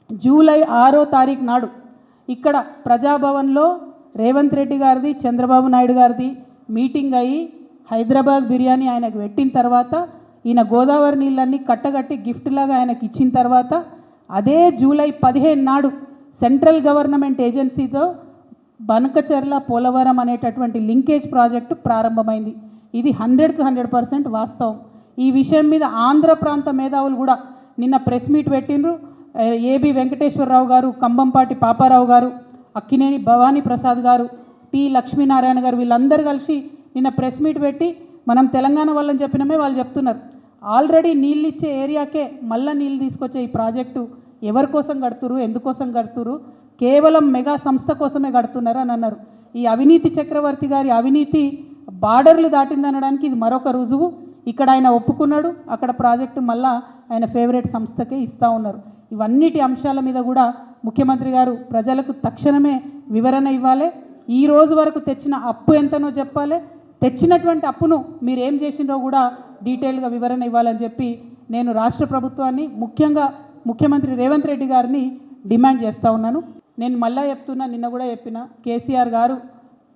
July 6వ తారీఖు నాడు ఇక్కడ ప్రజాభవన్లో రేవంత్ రెడ్డి గారిది చంద్రబాబు నాయుడు గారిది మీటింగ్ అయ్యి హైదరాబాద్ బిర్యానీ ఆయనకు పెట్టిన తర్వాత ఈయన గోదావరి నీళ్ళన్నీ కట్టగట్టి గిఫ్ట్ లాగా ఆయనకి ఇచ్చిన తర్వాత అదే జూలై 15 నాడు సెంట్రల్ గవర్నమెంట్ ఏజెన్సీతో బనకచెర్ల పోలవరం అనేటటువంటి లింకేజ్ ప్రాజెక్టు ప్రారంభమైంది. ఇది 100కి 100% వాస్తవం. ఈ విషయం మీద ఆంధ్ర ప్రాంత మేధావులు కూడా నిన్న ప్రెస్ మీట్ పెట్టిండ్రు. ఏబి వెంకటేశ్వరరావు గారు, కంబంపాటి పాపారావు గారు, అక్కినేని భవానీ ప్రసాద్ గారు, టి లక్ష్మీనారాయణ గారు వీళ్ళందరూ కలిసి నిన్న ప్రెస్ మీట్ పెట్టి మనం తెలంగాణ వాళ్ళని చెప్పినమే వాళ్ళు చెప్తున్నారు. ఆల్రెడీ నీళ్ళు ఇచ్చే ఏరియాకే మళ్ళీ నీళ్ళు తీసుకొచ్చే ఈ ప్రాజెక్టు ఎవరి కోసం కడుతురు, ఎందుకోసం కడుతురు, కేవలం మెగా సంస్థ కోసమే కడుతున్నారు అని అన్నారు. ఈ అవినీతి చక్రవర్తి గారి అవినీతి బార్డర్లు దాటిందనడానికి ఇది మరొక రుజువు. ఇక్కడ ఆయన ఒప్పుకున్నాడు, అక్కడ ప్రాజెక్టు మళ్ళా ఆయన ఫేవరెట్ సంస్థకే ఇస్తూ ఉన్నారు. ఇవన్నిటి అంశాల మీద కూడా ముఖ్యమంత్రి గారు ప్రజలకు తక్షణమే వివరణ ఇవ్వాలి. ఈ రోజు వరకు తెచ్చిన అప్పు ఎంతనో చెప్పాలి, తెచ్చినటువంటి అప్పును మీరు ఏం చేసిందో కూడా డీటెయిల్గా వివరణ ఇవ్వాలని చెప్పి నేను రాష్ట్ర ప్రభుత్వాన్ని, ముఖ్యంగా ముఖ్యమంత్రి రేవంత్ రెడ్డి గారిని డిమాండ్ చేస్తూ ఉన్నాను. నేను మళ్ళీ చెప్తున్నా, నిన్న కూడా చెప్పిన, కేసీఆర్ గారు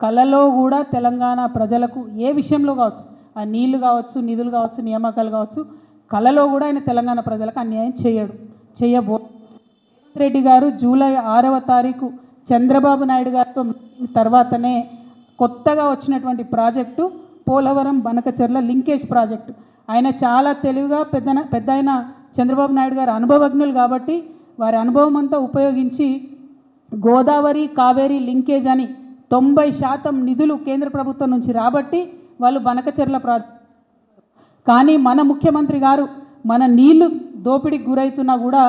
కలలో కూడా తెలంగాణ ప్రజలకు ఏ విషయంలో కావచ్చు, ఆ నీళ్లు కావచ్చు, నిధులు కావచ్చు, నియామకాలు కావచ్చు, కలలో కూడా ఆయన తెలంగాణ ప్రజలకు అన్యాయం చేయబో. రేవంత్ రెడ్డి గారు జూలై 6వ తారీఖు చంద్రబాబు నాయుడు గారితో తర్వాతనే కొత్తగా వచ్చినటువంటి project Polavaram Banakacherla linkage project. ఆయన చాలా తెలివిగా పెద్ద ఆయన చంద్రబాబు నాయుడు గారు అనుభవజ్ఞులు కాబట్టి వారి అనుభవం అంతా ఉపయోగించి గోదావరి కావేరీ లింకేజ్ అని 90% నిధులు కేంద్ర ప్రభుత్వం నుంచి రాబట్టి వాళ్ళు బనకచెర్ల ప్రాజెక్టు. కానీ మన ముఖ్యమంత్రి గారు మన నీళ్లు దోపిడీకి గురవుతున్నా కూడా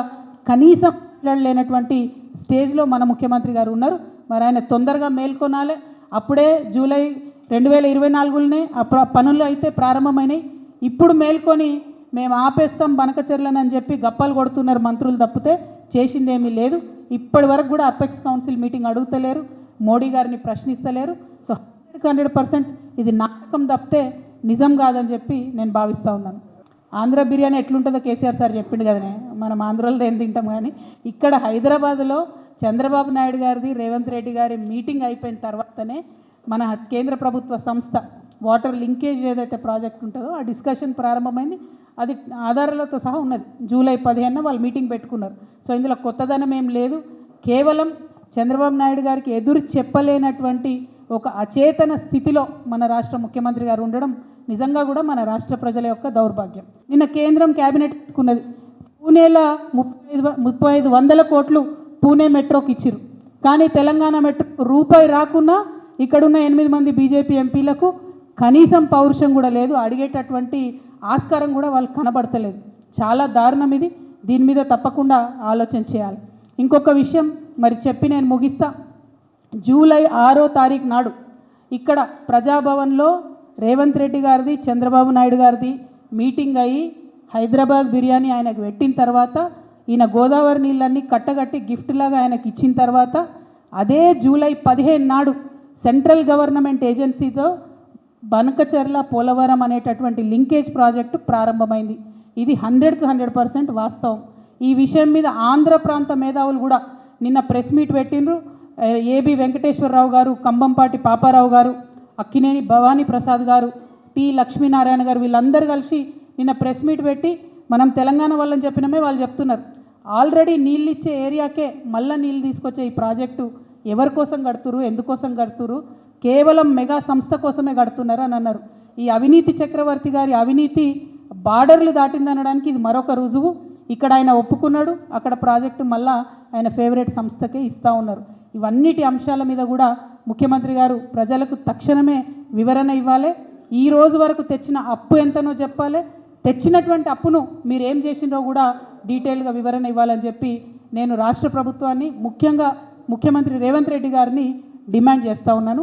కనీసం మాట్లాడలేనటువంటి స్టేజ్లో మన ముఖ్యమంత్రి గారు ఉన్నారు. మరి ఆయన తొందరగా మేల్కొనాలి. అప్పుడే జూలై 2024లోనే పనులు అయితే ప్రారంభమైనాయి. ఇప్పుడు మేల్కొని మేము ఆపేస్తాం బనకచెర్లను అని చెప్పి గప్పాలు కొడుతున్నారు మంత్రులు తప్పితే చేసిందేమీ లేదు. ఇప్పటి వరకు కూడా అపెక్స్ కౌన్సిల్ మీటింగ్ అడుగుతలేరు, మోడీ గారిని ప్రశ్నిస్తలేరు. సో 100% ఇది నాటకం తప్పితే నిజం కాదని చెప్పి నేను భావిస్తూ ఉన్నాను. ఆంధ్ర బిర్యానీ ఎట్లుంటుందో కేసీఆర్ సార్ చెప్పిండు కదనే, మనం ఆంధ్రలో ఏం తింటాం. కానీ ఇక్కడ హైదరాబాద్లో చంద్రబాబు నాయుడు గారిది రేవంత్ రెడ్డి గారి మీటింగ్ అయిపోయిన తర్వాతనే మన కేంద్ర ప్రభుత్వ సంస్థ వాటర్ లింకేజ్ ఏదైతే ప్రాజెక్ట్ ఉంటుందో ఆ డిస్కషన్ ప్రారంభమైంది. అది ఆధారాలతో సహా ఉన్నది. జూలై 15న వాళ్ళు మీటింగ్ పెట్టుకున్నారు. సో ఇందులో కొత్తదనం ఏం లేదు. కేవలం చంద్రబాబు నాయుడు గారికి ఎదురు చెప్పలేనటువంటి ఒక అచేతన స్థితిలో మన రాష్ట్ర ముఖ్యమంత్రి గారు ఉండడం నిజంగా కూడా మన రాష్ట్ర ప్రజల యొక్క దౌర్భాగ్యం. నిన్న కేంద్రం క్యాబినెట్ పెట్టుకున్నది. పూణేలో 3500 కోట్లు పూణే మెట్రోకి ఇచ్చిరు. కానీ తెలంగాణ మెట్రో రూపాయి రాకున్నా ఇక్కడున్న 8 మంది బీజేపీ ఎంపీలకు కనీసం పౌరుషం కూడా లేదు, అడిగేటటువంటి ఆస్కారం కూడా వాళ్ళకి కనబడతలేదు. చాలా దారుణం ఇది. దీని మీద తప్పకుండా ఆలోచన చేయాలి. ఇంకొక విషయం మరి చెప్పి నేను ముగిస్తా. జూలై 6వ తారీఖు నాడు ఇక్కడ ప్రజాభవన్లో రేవంత్ రెడ్డి గారిది చంద్రబాబు నాయుడు గారిది మీటింగ్ అయ్యి హైదరాబాద్ బిర్యానీ ఆయనకు పెట్టిన తర్వాత ఈయన గోదావరి నీళ్ళన్నీ కట్టగట్టి గిఫ్ట్ లాగా ఆయనకి ఇచ్చిన తర్వాత అదే జూలై 15 నాడు సెంట్రల్ గవర్నమెంట్ ఏజెన్సీతో బనకచెర్ల పోలవరం అనేటటువంటి లింకేజ్ ప్రాజెక్టు ప్రారంభమైంది. ఇది 100కి 100% వాస్తవం. ఈ విషయం మీద ఆంధ్ర ప్రాంత మేధావులు కూడా నిన్న ప్రెస్ మీట్ పెట్టిండ్రు. ఏబి వెంకటేశ్వరరావు గారు, కంబంపాటి పాపారావు గారు, అక్కినేని భవానీ ప్రసాద్ గారు, టి లక్ష్మీనారాయణ గారు వీళ్ళందరూ కలిసి నిన్న ప్రెస్ మీట్ పెట్టి మనం తెలంగాణ వాళ్ళని చెప్పినమే వాళ్ళు చెప్తున్నారు. ఆల్రెడీ నీళ్ళు ఇచ్చే ఏరియాకే మళ్ళీ నీళ్ళు తీసుకొచ్చే ఈ ప్రాజెక్టు ఎవరి కోసం కడుతురు, ఎందుకోసం కడుతురు, కేవలం మెగా సంస్థ కోసమే కడుతున్నారు అని అన్నారు. ఈ అవినీతి చక్రవర్తి గారి అవినీతి బార్డర్లు దాటిందనడానికి ఇది మరొక రుజువు. ఇక్కడ ఆయన ఒప్పుకున్నాడు, అక్కడ ప్రాజెక్టు మళ్ళా ఆయన ఫేవరెట్ సంస్థకే ఇస్తూ ఉన్నారు. ఇవన్నిటి అంశాల మీద కూడా ముఖ్యమంత్రి గారు ప్రజలకు తక్షణమే వివరణ ఇవ్వాలి. ఈ రోజు వరకు తెచ్చిన అప్పు ఎంతనో చెప్పాలి, తెచ్చినటువంటి అప్పును మీరు ఏం చేసిందో కూడా డీటెయిల్గా వివరణ ఇవ్వాలని చెప్పి నేను రాష్ట్ర ప్రభుత్వాన్ని, ముఖ్యంగా ముఖ్యమంత్రి రేవంత్ రెడ్డి గారిని డిమాండ్ చేస్తూ ఉన్నాను.